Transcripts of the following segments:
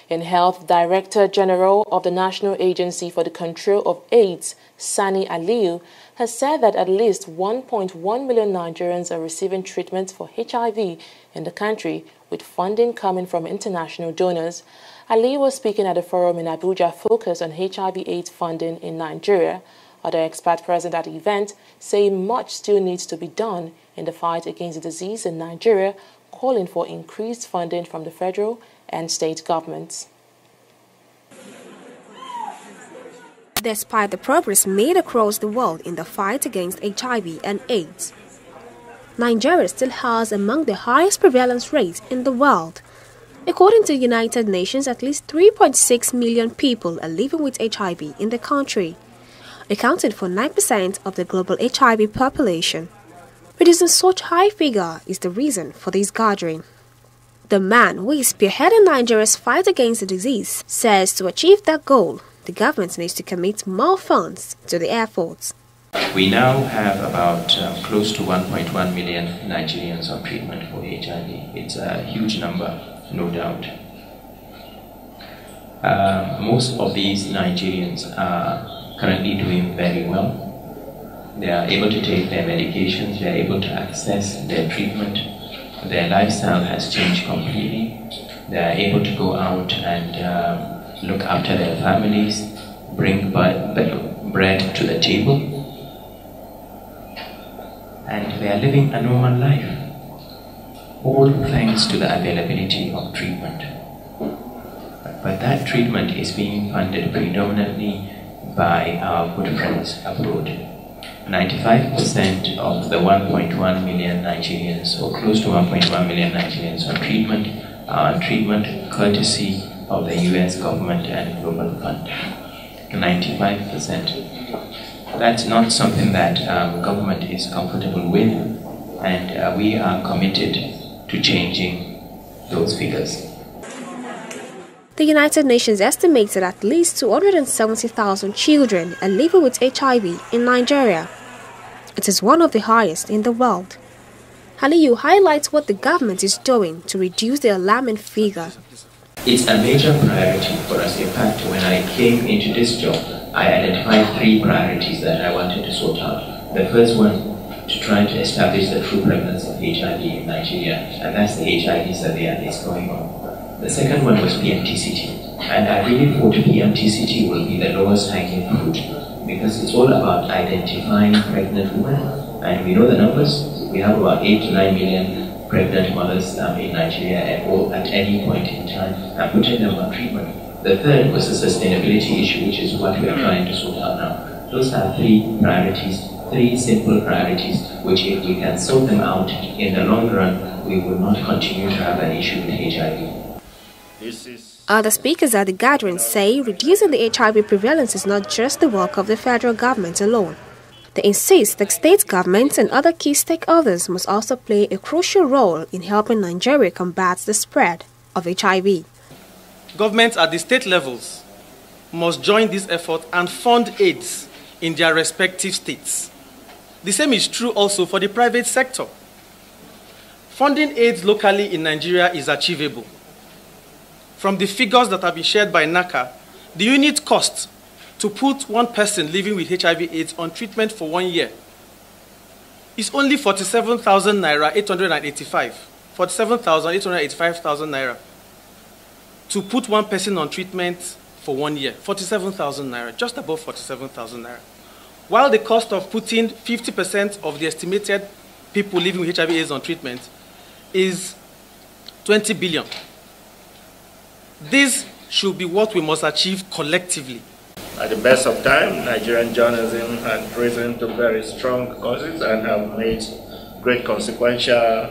In Health, Director General of the National Agency for the Control of AIDS, Sani Aliyu, has said that at least 1.1 million Nigerians are receiving treatment for HIV in the country, with funding coming from international donors. Aliyu was speaking at a forum in Abuja focused on HIV/AIDS funding in Nigeria. Other experts present at the event say much still needs to be done in the fight against the disease in Nigeria, calling for increased funding from the federal and state governments. Despite the progress made across the world in the fight against HIV and AIDS, Nigeria still has among the highest prevalence rates in the world. According to the United Nations, at least 3.6 million people are living with HIV in the country, accounting for 9% of the global HIV population. Reducing such high figure is the reason for this gathering. The man who is spearheading Nigeria's fight against the disease says to achieve that goal, the government needs to commit more funds to the efforts. We now have about close to 1.1 million Nigerians on treatment for HIV. It's a huge number, no doubt. Most of these Nigerians are currently doing very well. They are able to take their medications, they are able to access their treatment. Their lifestyle has changed completely. They are able to go out and look after their families, bring bread to the table, and they are living a normal life, all thanks to the availability of treatment. But that treatment is being funded predominantly by our good friends abroad. 95% of the 1.1 million Nigerians, or close to 1.1 million Nigerians on treatment courtesy of the US government and Global Fund. 95%. That's not something that government is comfortable with, and we are committed to changing those figures. The United Nations estimates that at least 270,000 children are living with HIV in Nigeria. It is one of the highest in the world. Aliyu highlights what the government is doing to reduce the alarming figure. It's a major priority for us. In fact, when I came into this job, I identified 3 priorities that I wanted to sort out. The first one, to try to establish the true prevalence of HIV in Nigeria, and that's the HIV survey that is going on. The second one was PMTCT, and I really thought PMTCT will be the lowest hanging fruit, because it's all about identifying pregnant women, and we know the numbers. We have about 8 to 9 million pregnant mothers in Nigeria at any point in time, and putting them on treatment. The third was the sustainability issue, which is what we are trying to sort out now. Those are 3 priorities, 3 simple priorities, which if we can sort them out in the long run, we will not continue to have an issue with HIV. Other speakers at the gathering say reducing the HIV prevalence is not just the work of the federal government alone. They insist that state governments and other key stakeholders must also play a crucial role in helping Nigeria combat the spread of HIV. Governments at the state levels must join this effort and fund AIDS in their respective states. The same is true also for the private sector. Funding AIDS locally in Nigeria is achievable. From the figures that have been shared by NACA, the unit cost to put one person living with HIV/AIDS on treatment for 1 year is only 47,000 naira 885. 47,885,000 naira to put one person on treatment for 1 year. 47,000 naira, just above 47,000 naira. While the cost of putting 50% of the estimated people living with HIV/AIDS on treatment is 20 billion. This should be what we must achieve collectively. At the best of time, Nigerian journalism has risen to very strong causes and have made great consequential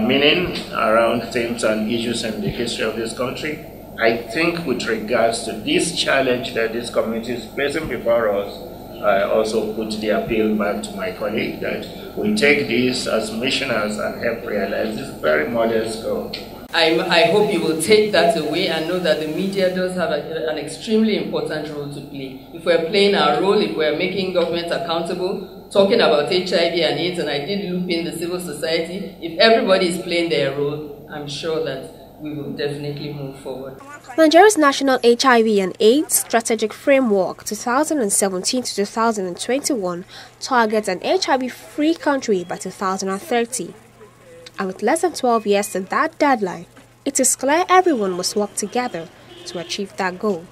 meaning around themes and issues in the history of this country. I think with regards to this challenge that this community is placing before us, I also put the appeal back to my colleague that we take this as missioners and help realize this very modest goal. I hope you will take that away and know that the media does have an extremely important role to play. If we're playing our role, if we're making government accountable, talking about HIV and AIDS, and I did loop in the civil society, if everybody is playing their role, I'm sure that we will definitely move forward. Nigeria's National HIV and AIDS Strategic Framework 2017 to 2021 targets an HIV-free country by 2030. And with less than 12 years to that deadline, it is clear everyone must work together to achieve that goal.